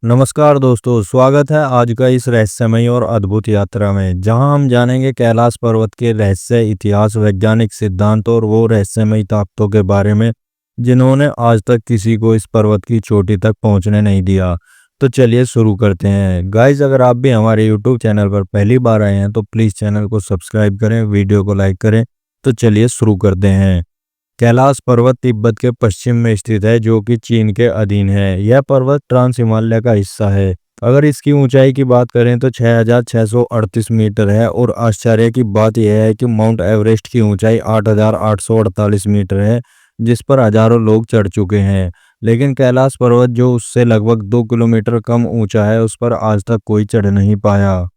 नमस्कार दोस्तों, स्वागत है आज का इस रहस्यमयी और अद्भुत यात्रा में जहां हम जानेंगे कैलाश पर्वत के रहस्य, इतिहास, वैज्ञानिक सिद्धांत और वो रहस्यमयी ताकतों के बारे में जिन्होंने आज तक किसी को इस पर्वत की चोटी तक पहुंचने नहीं दिया। तो चलिए शुरू करते हैं। गाइस, अगर आप भी हमारे यूट्यूब चैनल पर पहली बार आए हैं तो प्लीज़ चैनल को सब्सक्राइब करें, वीडियो को लाइक करें। तो चलिए शुरू करते हैं। कैलाश पर्वत तिब्बत के पश्चिम में स्थित है, जो कि चीन के अधीन है। यह पर्वत ट्रांस हिमालय का हिस्सा है। अगर इसकी ऊंचाई की बात करें तो 6,638 मीटर है और आश्चर्य की बात यह है कि माउंट एवरेस्ट की ऊंचाई 8,848 मीटर है, जिस पर हजारों लोग चढ़ चुके हैं। लेकिन कैलाश पर्वत, जो उससे लगभग 2 किलोमीटर कम ऊंचा है, उस पर आज तक कोई चढ़ नहीं पाया।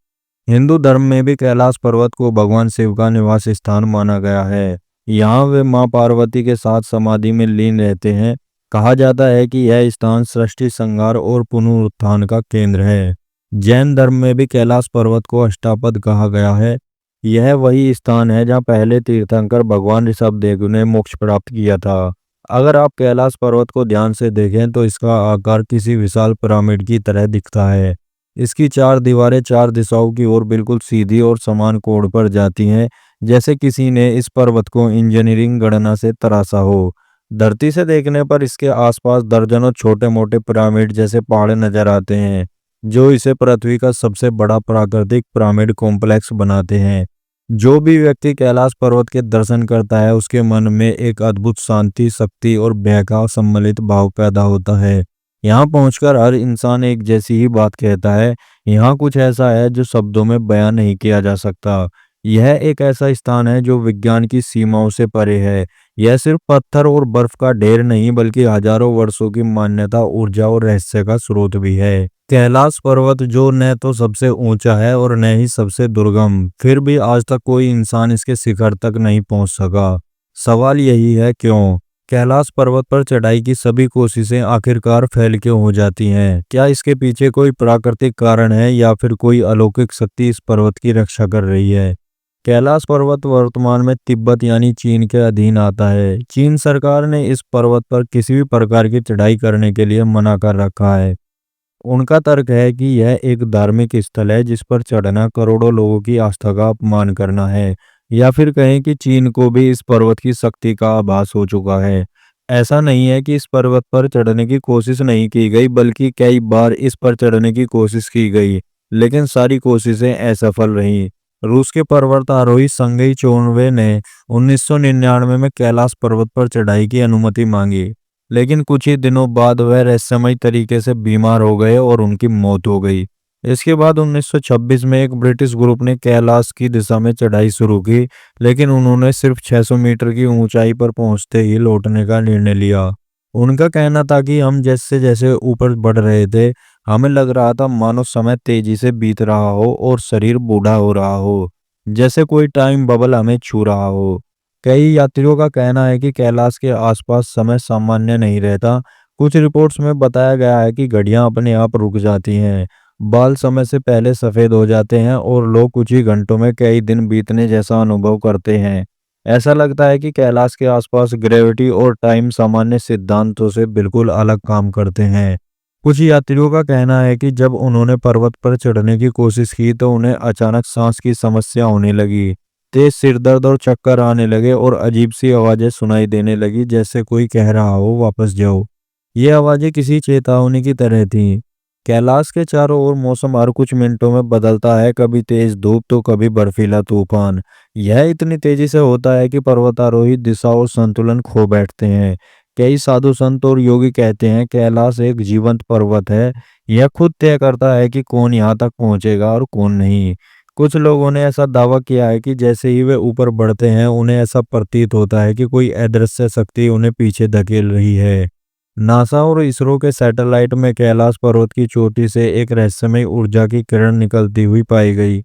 हिंदू धर्म में भी कैलाश पर्वत को भगवान शिव का निवास स्थान माना गया है। यहाँ वे मां पार्वती के साथ समाधि में लीन रहते हैं। कहा जाता है कि यह स्थान सृष्टि संहार और पुनरुत्थान का केंद्र है। जैन धर्म में भी कैलाश पर्वत को अष्टापद कहा गया है। यह वही स्थान है जहाँ पहले तीर्थंकर भगवान ऋषभदेव ने मोक्ष प्राप्त किया था। अगर आप कैलाश पर्वत को ध्यान से देखें तो इसका आकार किसी विशाल पिरामिड की तरह दिखता है। इसकी चार दीवारें चार दिशाओं की ओर बिल्कुल सीधी और समान कोण पर जाती हैं, जैसे किसी ने इस पर्वत को इंजीनियरिंग गणना से तराशा हो। धरती से देखने पर इसके आसपास दर्जनों छोटे मोटे पिरामिड जैसे पहाड़ नजर आते हैं, जो इसे पृथ्वी का सबसे बड़ा प्राकृतिक पिरामिड कॉम्प्लेक्स बनाते हैं। जो भी व्यक्ति कैलाश पर्वत के दर्शन करता है, उसके मन में एक अद्भुत शांति, शक्ति और भय का सम्मिलित भाव पैदा होता है। यहाँ पहुंचकर हर इंसान एक जैसी ही बात कहता है। यहाँ कुछ ऐसा है जो शब्दों में बयां नहीं किया जा सकता। यह एक ऐसा स्थान है जो विज्ञान की सीमाओं से परे है। यह सिर्फ पत्थर और बर्फ का ढेर नहीं, बल्कि हजारों वर्षों की मान्यता, ऊर्जा और रहस्य का स्रोत भी है। कैलाश पर्वत, जो न तो सबसे ऊंचा है और न ही सबसे दुर्गम, फिर भी आज तक कोई इंसान इसके शिखर तक नहीं पहुंच सका। सवाल यही है, क्यों? कैलाश पर्वत पर चढ़ाई की सभी कोशिशें आखिरकार फेल क्यों हो जाती हैं? क्या इसके पीछे कोई प्राकृतिक कारण है या फिर कोई अलौकिक शक्ति इस पर्वत की रक्षा कर रही है? कैलाश पर्वत वर्तमान में तिब्बत यानी चीन के अधीन आता है। चीन सरकार ने इस पर्वत पर किसी भी प्रकार की चढ़ाई करने के लिए मना कर रखा है। उनका तर्क है कि यह एक धार्मिक स्थल है, जिस पर चढ़ना करोड़ों लोगों की आस्था का अपमान करना है, या फिर कहें कि चीन को भी इस पर्वत की शक्ति का आभास हो चुका है। ऐसा नहीं है कि इस पर्वत पर चढ़ने की कोशिश नहीं की गई, बल्कि कई बार इस पर चढ़ने की कोशिश की गई, लेकिन सारी कोशिशें असफल रहीं। रूस के पर्वतारोही संगई चोनवे ने 1999 में कैलाश पर्वत पर चढ़ाई की अनुमति मांगी, लेकिन कुछ ही दिनों बाद वह रहस्यमयी तरीके से बीमार हो गए और उनकी मौत हो गई। इसके बाद 1926 में एक ब्रिटिश ग्रुप ने कैलाश की दिशा में चढ़ाई शुरू की, लेकिन उन्होंने सिर्फ 600 मीटर की ऊंचाई पर पहुंचते ही लौटने का निर्णय लिया। उनका कहना था कि हम जैसे जैसे ऊपर बढ़ रहे थे, हमें लग रहा था मानो समय तेजी से बीत रहा हो और शरीर बूढ़ा हो रहा हो, जैसे कोई टाइम बबल हमें छू रहा हो। कई यात्रियों का कहना है कि कैलाश के आसपास समय सामान्य नहीं रहता। कुछ रिपोर्ट्स में बताया गया है कि घड़ियां अपने आप रुक जाती हैं, बाल समय से पहले सफेद हो जाते हैं और लोग कुछ ही घंटों में कई दिन बीतने जैसा अनुभव करते हैं। ऐसा लगता है कि कैलाश के आसपास ग्रेविटी और टाइम सामान्य सिद्धांतों से बिल्कुल अलग काम करते हैं। कुछ यात्रियों का कहना है कि जब उन्होंने पर्वत पर चढ़ने की कोशिश की तो उन्हें अचानक सांस की समस्या होने लगी, तेज सिर दर्द और चक्कर आने लगे और अजीब सी आवाजें सुनाई देने लगी, जैसे कोई कह रहा हो वापस जाओ। ये आवाजें किसी चेतावनी की तरह थीं। कैलाश के चारों ओर मौसम हर कुछ मिनटों में बदलता है, कभी तेज धूप तो कभी बर्फीला तूफान। यह इतनी तेजी से होता है कि पर्वतारोही दिशा और संतुलन खो बैठते हैं। कई साधु संत और योगी कहते हैं कैलाश एक जीवंत पर्वत है। यह खुद तय करता है कि कौन यहाँ तक पहुंचेगा और कौन नहीं। कुछ लोगों ने ऐसा दावा किया है कि जैसे ही वे ऊपर बढ़ते हैं, उन्हें ऐसा प्रतीत होता है कि कोई अदृश्य शक्ति उन्हें पीछे धकेल रही है। नासा और इसरो के सैटेलाइट में कैलाश पर्वत की चोटी से एक रहस्यमय ऊर्जा की किरण निकलती हुई पाई गई।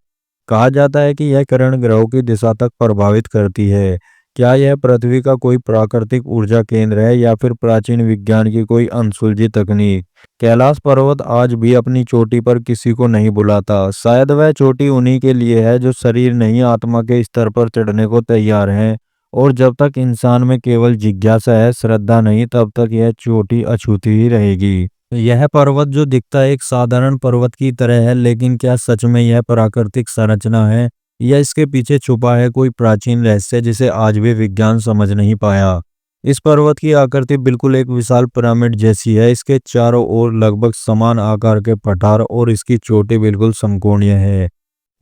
कहा जाता है कि यह किरण ग्रहों की दिशा तक प्रभावित करती है। क्या यह पृथ्वी का कोई प्राकृतिक ऊर्जा केंद्र है या फिर प्राचीन विज्ञान की कोई अनसुलझी तकनीक? कैलाश पर्वत आज भी अपनी चोटी पर किसी को नहीं बुलाता। शायद वह चोटी उन्हीं के लिए है जो शरीर नहीं, आत्मा के स्तर पर चढ़ने को तैयार हैं। और जब तक इंसान में केवल जिज्ञासा है, श्रद्धा नहीं, तब तक यह चोटी अछूती ही रहेगी। यह पर्वत जो दिखता है एक साधारण पर्वत की तरह है, लेकिन क्या सच में यह प्राकृतिक संरचना है या इसके पीछे छुपा है कोई प्राचीन रहस्य जिसे आज भी विज्ञान समझ नहीं पाया। इस पर्वत की आकृति बिल्कुल एक विशाल पिरामिड जैसी है। इसके चारों ओर लगभग समान आकार के पठार और इसकी चोटी बिल्कुल समकोणीय है।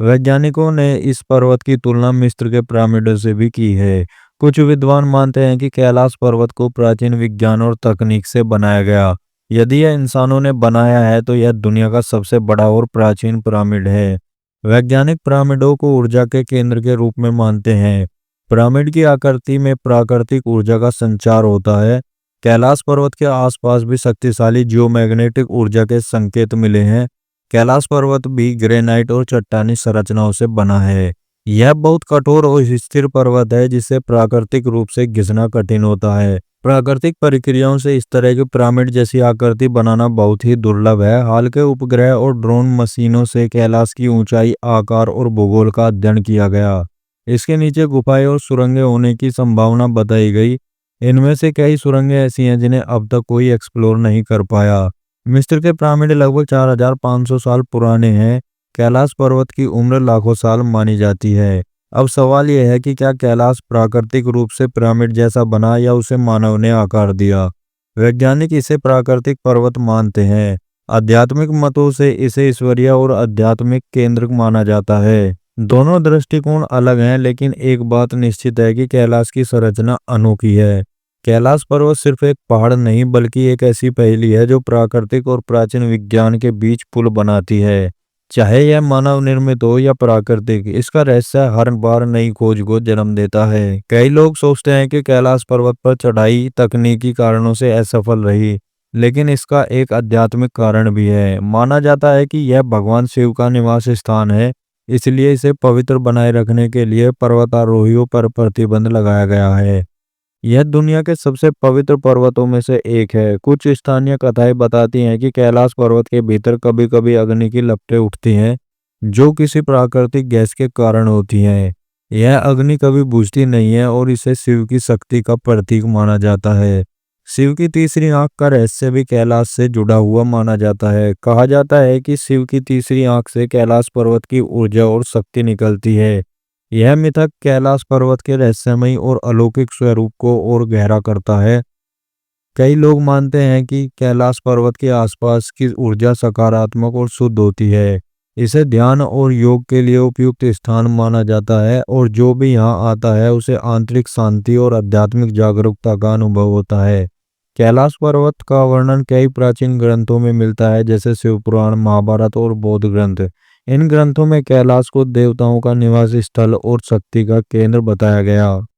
वैज्ञानिकों ने इस पर्वत की तुलना मिस्र के पिरामिडों से भी की है। कुछ विद्वान मानते हैं कि कैलाश पर्वत को प्राचीन विज्ञान और तकनीक से बनाया गया। यदि यह इंसानों ने बनाया है तो यह दुनिया का सबसे बड़ा और प्राचीन पिरामिड है। वैज्ञानिक पिरामिडों को ऊर्जा के केंद्र के रूप में मानते हैं। पिरामिड की आकृति में प्राकृतिक ऊर्जा का संचार होता है। कैलाश पर्वत के आसपास भी शक्तिशाली जियोमैग्नेटिक ऊर्जा के संकेत मिले हैं। कैलाश पर्वत भी ग्रेनाइट और चट्टानी संरचनाओं से बना है। यह बहुत कठोर और स्थिर पर्वत है जिसे प्राकृतिक रूप से घिसना कठिन होता है। प्राकृतिक प्रक्रियाओं से इस तरह की पिरामिड जैसी आकृति बनाना बहुत ही दुर्लभ है। हाल के उपग्रह और ड्रोन मशीनों से कैलाश की ऊंचाई, आकार और भूगोल का अध्ययन किया गया। इसके नीचे गुफाएं और सुरंगें होने की संभावना बताई गई। इनमें से कई सुरंगें ऐसी हैं जिन्हें अब तक कोई एक्सप्लोर नहीं कर पाया। मिस्र के पिरामिड लगभग 4500 साल पुराने हैं। कैलाश पर्वत की उम्र लाखों साल मानी जाती है। अब सवाल यह है कि क्या कैलाश प्राकृतिक रूप से पिरामिड जैसा बना या उसे मानव ने आकार दिया। वैज्ञानिक इसे प्राकृतिक पर्वत मानते हैं। आध्यात्मिक मतों से इसे ईश्वरीय और आध्यात्मिक केंद्र माना जाता है। दोनों दृष्टिकोण अलग हैं, लेकिन एक बात निश्चित है कि कैलाश की संरचना अनोखी है। कैलाश पर्वत सिर्फ एक पहाड़ नहीं बल्कि एक ऐसी पहेली है जो प्राकृतिक और प्राचीन विज्ञान के बीच पुल बनाती है। चाहे यह मानव निर्मित हो या प्राकृतिक, इसका रहस्य हर बार नई खोज को जन्म देता है। कई लोग सोचते हैं कि कैलाश पर्वत पर चढ़ाई तकनीकी कारणों से असफल रही, लेकिन इसका एक आध्यात्मिक कारण भी है। माना जाता है कि यह भगवान शिव का निवास स्थान है, इसलिए इसे पवित्र बनाए रखने के लिए पर्वतारोहियों पर प्रतिबंध लगाया गया है। यह दुनिया के सबसे पवित्र पर्वतों में से एक है। कुछ स्थानीय कथाएं बताती हैं कि कैलाश पर्वत के भीतर कभी-कभी अग्नि की लपटें उठती हैं, जो किसी प्राकृतिक गैस के कारण होती हैं। यह अग्नि कभी बुझती नहीं है और इसे शिव की शक्ति का प्रतीक माना जाता है। शिव की तीसरी आंख का रहस्य भी कैलाश से जुड़ा हुआ माना जाता है। कहा जाता है कि शिव की तीसरी आंख से कैलाश पर्वत की ऊर्जा और शक्ति निकलती है। यह मिथक कैलाश पर्वत के रहस्यमयी और अलौकिक स्वरूप को और गहरा करता है। कई लोग मानते हैं कि कैलाश पर्वत के आसपास की ऊर्जा सकारात्मक और शुद्ध होती है। इसे ध्यान और योग के लिए उपयुक्त स्थान माना जाता है और जो भी यहाँ आता है उसे आंतरिक शांति और आध्यात्मिक जागरूकता का अनुभव होता है। कैलाश पर्वत का वर्णन कई प्राचीन ग्रंथों में मिलता है, जैसे शिव पुराण, महाभारत और बौद्ध ग्रंथ। इन ग्रंथों में कैलाश को देवताओं का निवास स्थल और शक्ति का केंद्र बताया गया।